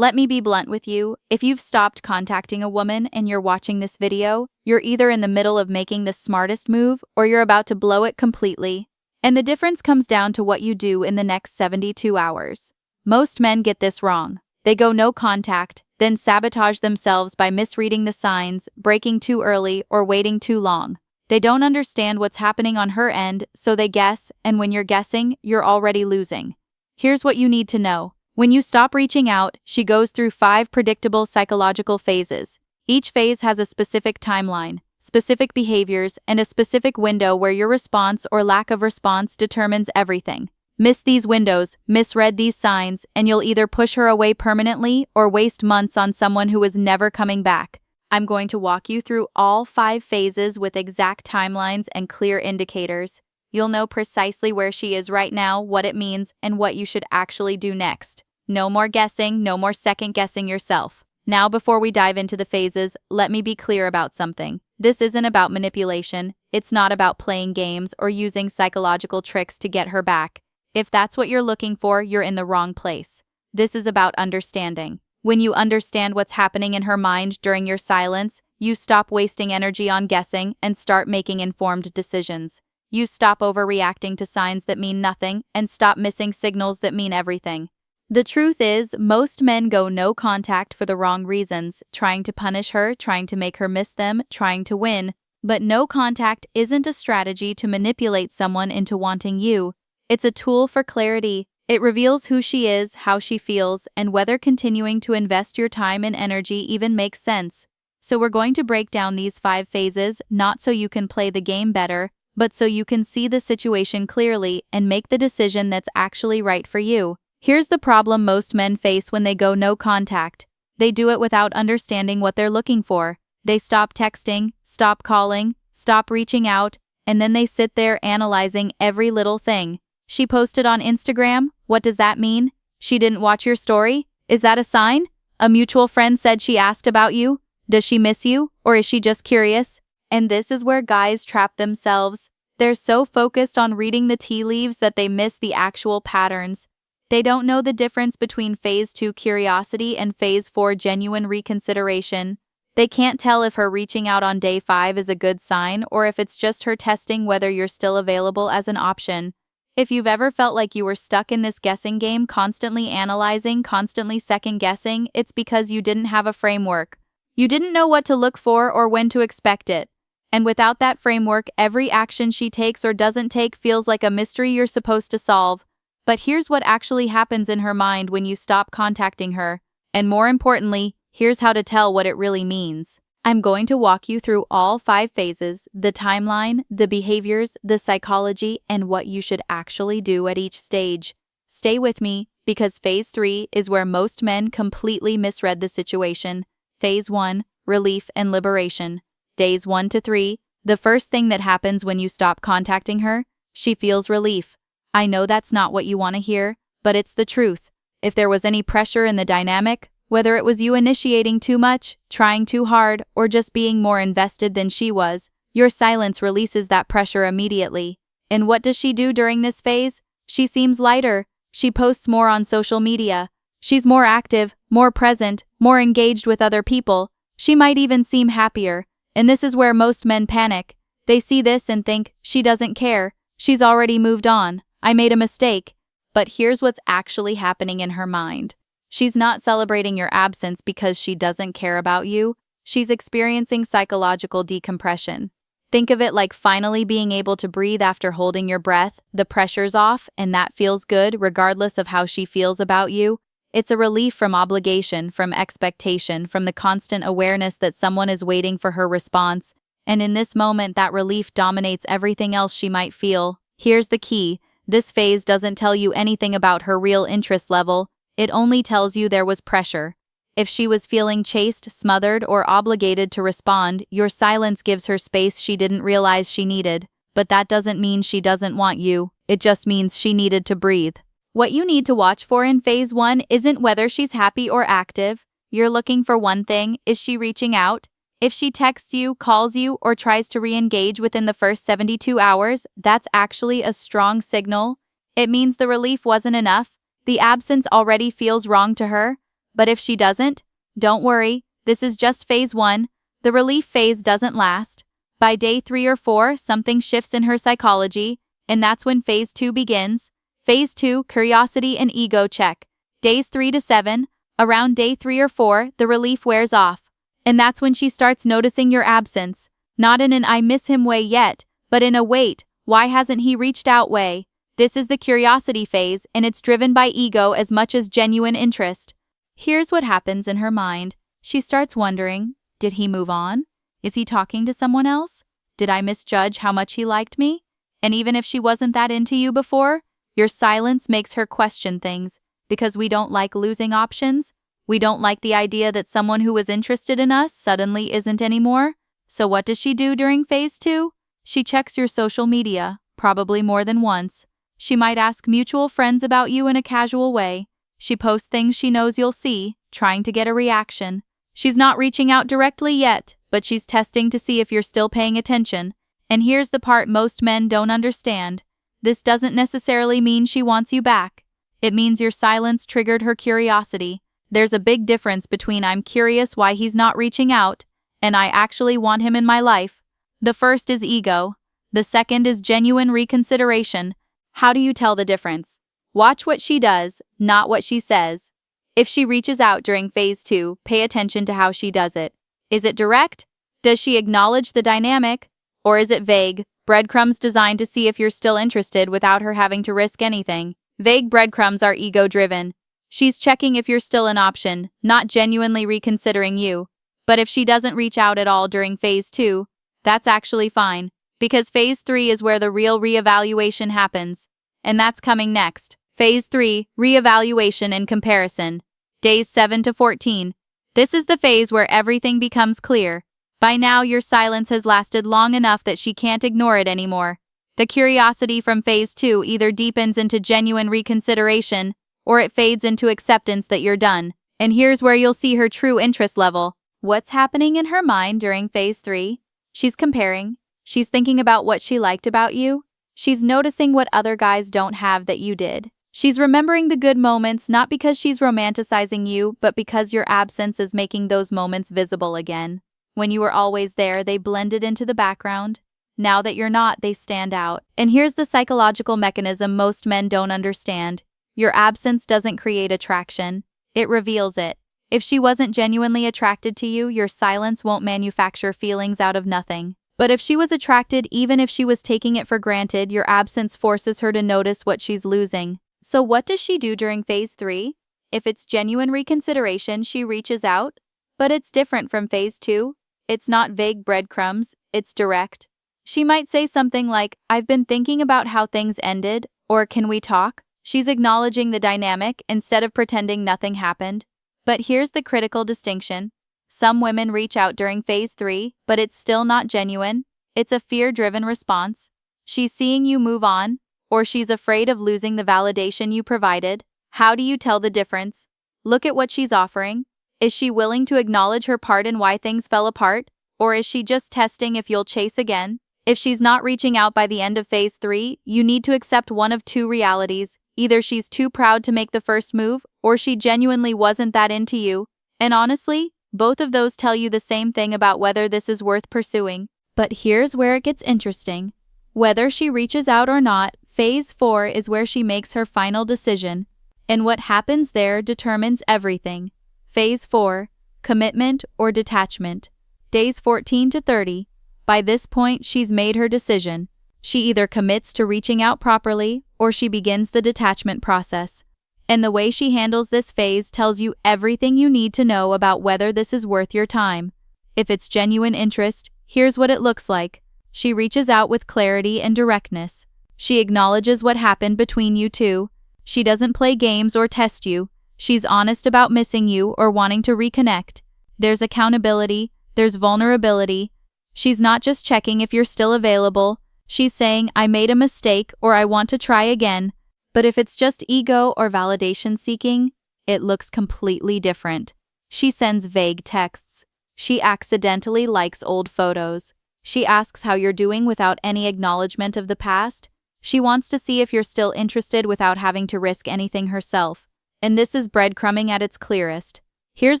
Let me be blunt with you, if you've stopped contacting a woman and you're watching this video, you're either in the middle of making the smartest move or you're about to blow it completely. And the difference comes down to what you do in the next 72 hours. Most men get this wrong. They go no contact, then sabotage themselves by misreading the signs, breaking too early, or waiting too long. They don't understand what's happening on her end, so they guess, and when you're guessing, you're already losing. Here's what you need to know. When you stop reaching out, she goes through 5 predictable psychological phases. Each phase has a specific timeline, specific behaviors, and a specific window where your response or lack of response determines everything. Miss these windows, misread these signs, and you'll either push her away permanently or waste months on someone who is never coming back. I'm going to walk you through all 5 phases with exact timelines and clear indicators. You'll know precisely where she is right now, what it means, and what you should actually do next. No more guessing, no more second-guessing yourself. Now, before we dive into the phases, let me be clear about something. This isn't about manipulation. It's not about playing games or using psychological tricks to get her back. If that's what you're looking for, you're in the wrong place. This is about understanding. When you understand what's happening in her mind during your silence, you stop wasting energy on guessing and start making informed decisions. You stop overreacting to signs that mean nothing and stop missing signals that mean everything. The truth is, most men go no contact for the wrong reasons, trying to punish her, trying to make her miss them, trying to win. But no contact isn't a strategy to manipulate someone into wanting you. It's a tool for clarity. It reveals who she is, how she feels, and whether continuing to invest your time and energy even makes sense. So we're going to break down these 5 phases, not so you can play the game better, but so you can see the situation clearly and make the decision that's actually right for you. Here's the problem most men face when they go no contact. They do it without understanding what they're looking for. They stop texting, stop calling, stop reaching out, and then they sit there analyzing every little thing. She posted on Instagram? What does that mean? She didn't watch your story? Is that a sign? A mutual friend said she asked about you? Does she miss you? Or is she just curious? And this is where guys trap themselves. They're so focused on reading the tea leaves that they miss the actual patterns. They don't know the difference between phase 2 curiosity and phase 4 genuine reconsideration. They can't tell if her reaching out on day 5 is a good sign or if it's just her testing whether you're still available as an option. If you've ever felt like you were stuck in this guessing game, constantly analyzing, constantly second-guessing, it's because you didn't have a framework. You didn't know what to look for or when to expect it. And without that framework, every action she takes or doesn't take feels like a mystery you're supposed to solve. But here's what actually happens in her mind when you stop contacting her. And more importantly, here's how to tell what it really means. I'm going to walk you through all 5 phases, the timeline, the behaviors, the psychology, and what you should actually do at each stage. Stay with me, because phase 3 is where most men completely misread the situation. Phase 1, relief and liberation. Days 1 to 3, the first thing that happens when you stop contacting her, she feels relief. I know that's not what you want to hear, but it's the truth. If there was any pressure in the dynamic, whether it was you initiating too much, trying too hard, or just being more invested than she was, your silence releases that pressure immediately. And what does she do during this phase? She seems lighter. She posts more on social media. She's more active, more present, more engaged with other people. She might even seem happier. And this is where most men panic. They see this and think, she doesn't care. She's already moved on. I made a mistake. But here's what's actually happening in her mind. She's not celebrating your absence because she doesn't care about you. She's experiencing psychological decompression. Think of it like finally being able to breathe after holding your breath. The pressure's off, and that feels good regardless of how she feels about you. It's a relief from obligation, from expectation, from the constant awareness that someone is waiting for her response. And in this moment, that relief dominates everything else she might feel. Here's the key. This phase doesn't tell you anything about her real interest level. It only tells you there was pressure. If she was feeling chased, smothered, or obligated to respond, your silence gives her space she didn't realize she needed. But that doesn't mean she doesn't want you. It just means she needed to breathe. What you need to watch for in phase 1 isn't whether she's happy or active. You're looking for one thing: is she reaching out? If she texts you, calls you, or tries to re-engage within the first 72 hours, that's actually a strong signal. It means the relief wasn't enough. The absence already feels wrong to her. But if she doesn't, don't worry, this is just phase 1. The relief phase doesn't last. By day 3 or 4, something shifts in her psychology, and that's when phase 2 begins. Phase 2, curiosity and ego check. Days 3 to 7, around day 3 or 4, the relief wears off. And that's when she starts noticing your absence. Not in an I miss him way yet, but in a wait, why hasn't he reached out way. This is the curiosity phase, and it's driven by ego as much as genuine interest. Here's what happens in her mind. She starts wondering, did he move on? Is he talking to someone else? Did I misjudge how much he liked me? And even if she wasn't that into you before, your silence makes her question things, because we don't like losing options. We don't like the idea that someone who was interested in us suddenly isn't anymore. So what does she do during phase 2? She checks your social media, probably more than once. She might ask mutual friends about you in a casual way. She posts things she knows you'll see, trying to get a reaction. She's not reaching out directly yet, but she's testing to see if you're still paying attention. And here's the part most men don't understand. This doesn't necessarily mean she wants you back. It means your silence triggered her curiosity. There's a big difference between I'm curious why he's not reaching out and I actually want him in my life. The first is ego. The second is genuine reconsideration. How do you tell the difference? Watch what she does, not what she says. If she reaches out during phase 2, pay attention to how she does it. Is it direct? Does she acknowledge the dynamic? Or is it vague, breadcrumbs designed to see if you're still interested without her having to risk anything? Vague breadcrumbs are ego-driven. She's checking if you're still an option, not genuinely reconsidering you. But if she doesn't reach out at all during phase 2, that's actually fine, because phase 3 is where the real reevaluation happens. And that's coming next. Phase 3, reevaluation and comparison. Days 7 to 14. This is the phase where everything becomes clear. By now, your silence has lasted long enough that she can't ignore it anymore. The curiosity from phase 2 either deepens into genuine reconsideration, or it fades into acceptance that you're done. And here's where you'll see her true interest level. What's happening in her mind during phase 3? She's comparing. She's thinking about what she liked about you. She's noticing what other guys don't have that you did. She's remembering the good moments, not because she's romanticizing you, but because your absence is making those moments visible again. When you were always there, they blended into the background. Now that you're not, they stand out. And here's the psychological mechanism most men don't understand. Your absence doesn't create attraction. It reveals it. If she wasn't genuinely attracted to you, your silence won't manufacture feelings out of nothing. But if she was attracted, even if she was taking it for granted, your absence forces her to notice what she's losing. So what does she do during phase 3? If it's genuine reconsideration, she reaches out. But it's different from phase 2. It's not vague breadcrumbs, it's direct. She might say something like, I've been thinking about how things ended, or can we talk? She's acknowledging the dynamic instead of pretending nothing happened. But here's the critical distinction. Some women reach out during phase 3, but it's still not genuine. It's a fear-driven response. She's seeing you move on, or she's afraid of losing the validation you provided. How do you tell the difference? Look at what she's offering. Is she willing to acknowledge her part in why things fell apart? Or is she just testing if you'll chase again? If she's not reaching out by the end of phase 3, you need to accept one of two realities. Either she's too proud to make the first move, or she genuinely wasn't that into you. And honestly, both of those tell you the same thing about whether this is worth pursuing. But here's where it gets interesting. Whether she reaches out or not, phase 4 is where she makes her final decision. And what happens there determines everything. Phase 4, commitment or detachment. Days 14 to 30. By this point, she's made her decision. She either commits to reaching out properly, or she begins the detachment process. And the way she handles this phase tells you everything you need to know about whether this is worth your time. If it's genuine interest, here's what it looks like. She reaches out with clarity and directness. She acknowledges what happened between you two. She doesn't play games or test you. She's honest about missing you or wanting to reconnect. There's accountability, there's vulnerability. She's not just checking if you're still available. She's saying, I made a mistake or I want to try again. But if it's just ego or validation seeking, it looks completely different. She sends vague texts. She accidentally likes old photos. She asks how you're doing without any acknowledgement of the past. She wants to see if you're still interested without having to risk anything herself. And this is breadcrumbing at its clearest. Here's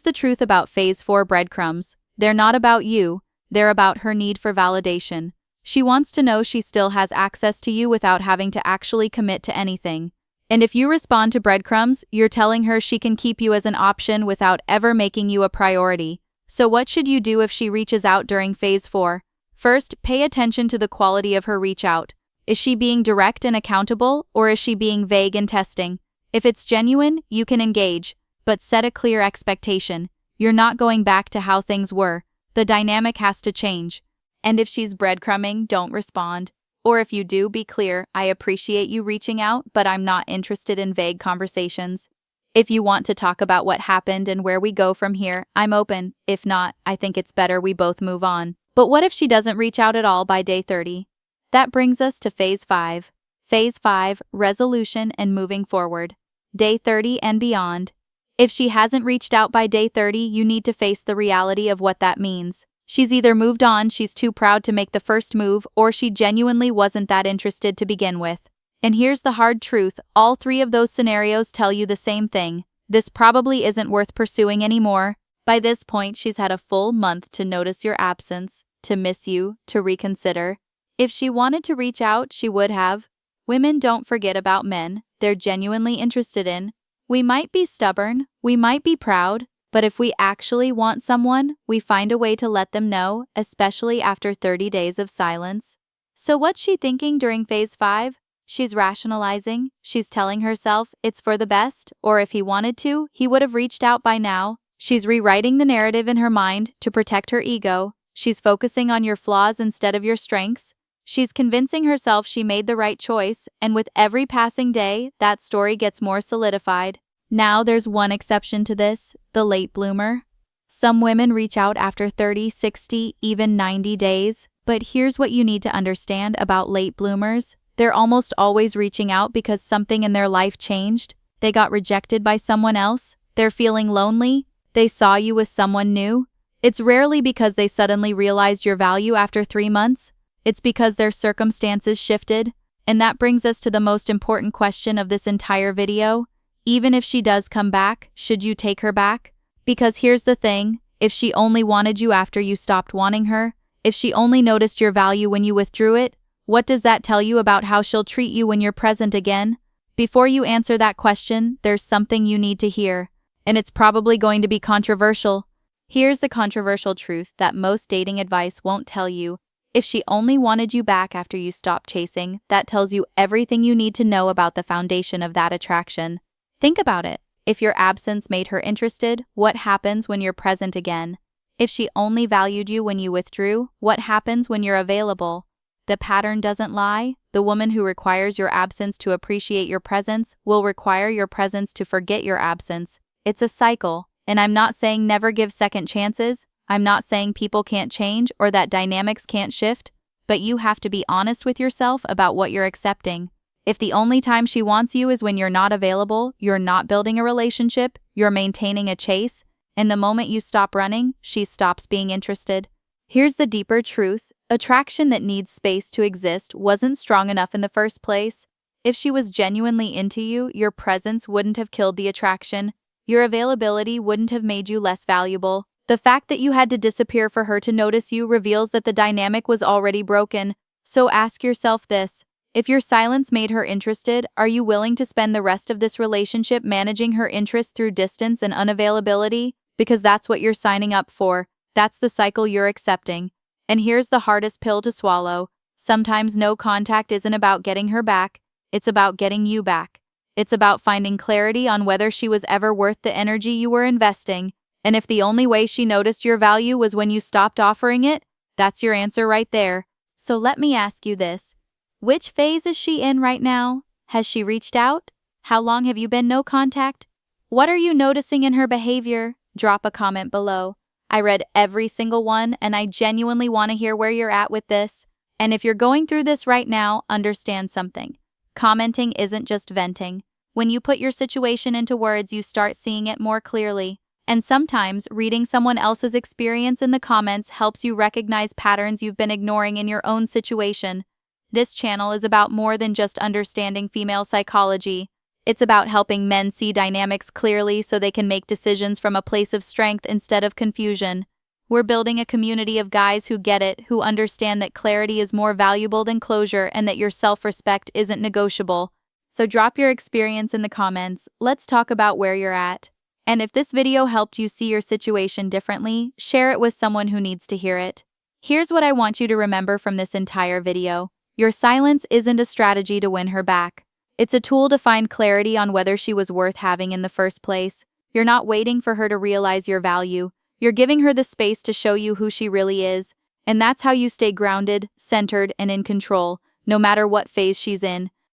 the truth about Phase 4 breadcrumbs. They're not about you, they're about her need for validation. She wants to know she still has access to you without having to actually commit to anything. And if you respond to breadcrumbs, you're telling her she can keep you as an option without ever making you a priority. So what should you do if she reaches out during Phase 4? First, pay attention to the quality of her reach out. Is she being direct and accountable, or is she being vague and testing? If it's genuine, you can engage, but set a clear expectation. You're not going back to how things were. The dynamic has to change. And if she's breadcrumbing, don't respond. Or if you do, be clear, I appreciate you reaching out, but I'm not interested in vague conversations. If you want to talk about what happened and where we go from here, I'm open. If not, I think it's better we both move on. But what if she doesn't reach out at all by day 30? That brings us to Phase 5. Phase 5, resolution and moving forward. Day 30 and beyond. If she hasn't reached out by day 30, you need to face the reality of what that means. She's either moved on, she's too proud to make the first move, or she genuinely wasn't that interested to begin with. And here's the hard truth, all three of those scenarios tell you the same thing. This probably isn't worth pursuing anymore. By this point, she's had a full month to notice your absence, to miss you, to reconsider. If she wanted to reach out, she would have. Women don't forget about men they're genuinely interested in. We might be stubborn, we might be proud, but if we actually want someone, we find a way to let them know, especially after 30 days of silence. So what's she thinking during Phase 5? She's rationalizing, she's telling herself it's for the best, or if he wanted to, he would have reached out by now. She's rewriting the narrative in her mind to protect her ego. She's focusing on your flaws instead of your strengths. She's convincing herself she made the right choice, and with every passing day, that story gets more solidified. Now there's one exception to this, the late bloomer. Some women reach out after 30, 60, even 90 days, but here's what you need to understand about late bloomers. They're almost always reaching out because something in their life changed. They got rejected by someone else. They're feeling lonely. They saw you with someone new. It's rarely because they suddenly realized your value after 3 months. It's because their circumstances shifted. And that brings us to the most important question of this entire video. Even if she does come back, should you take her back? Because here's the thing, if she only wanted you after you stopped wanting her, if she only noticed your value when you withdrew it, what does that tell you about how she'll treat you when you're present again? Before you answer that question, there's something you need to hear, and it's probably going to be controversial. Here's the controversial truth that most dating advice won't tell you. If she only wanted you back after you stopped chasing, that tells you everything you need to know about the foundation of that attraction. Think about it. If your absence made her interested, what happens when you're present again? If she only valued you when you withdrew, what happens when you're available? The pattern doesn't lie. The woman who requires your absence to appreciate your presence will require your presence to forget your absence. It's a cycle, and I'm not saying never give second chances. I'm not saying people can't change or that dynamics can't shift, but you have to be honest with yourself about what you're accepting. If the only time she wants you is when you're not available, you're not building a relationship, you're maintaining a chase, and the moment you stop running, she stops being interested. Here's the deeper truth. Attraction that needs space to exist wasn't strong enough in the first place. If she was genuinely into you, your presence wouldn't have killed the attraction. Your availability wouldn't have made you less valuable. The fact that you had to disappear for her to notice you reveals that the dynamic was already broken. So ask yourself this. If your silence made her interested, are you willing to spend the rest of this relationship managing her interest through distance and unavailability? Because that's what you're signing up for. That's the cycle you're accepting. And here's the hardest pill to swallow. Sometimes no contact isn't about getting her back. It's about getting you back. It's about finding clarity on whether she was ever worth the energy you were investing. And if the only way she noticed your value was when you stopped offering it, that's your answer right there. So let me ask you this. Which phase is she in right now? Has she reached out? How long have you been no contact? What are you noticing in her behavior? Drop a comment below. I read every single one, and I genuinely want to hear where you're at with this. And if you're going through this right now, understand something. Commenting isn't just venting. When you put your situation into words, you start seeing it more clearly. And sometimes, reading someone else's experience in the comments helps you recognize patterns you've been ignoring in your own situation. This channel is about more than just understanding female psychology. It's about helping men see dynamics clearly so they can make decisions from a place of strength instead of confusion. We're building a community of guys who get it, who understand that clarity is more valuable than closure and that your self-respect isn't negotiable. So drop your experience in the comments. Let's talk about where you're at. And if this video helped you see your situation differently, share it with someone who needs to hear it. Here's what I want you to remember from this entire video. Your silence isn't a strategy to win her back. It's a tool to find clarity on whether she was worth having in the first place. You're not waiting for her to realize your value. You're giving her the space to show you who she really is. And that's how you stay grounded, centered, and in control, no matter what phase she's in.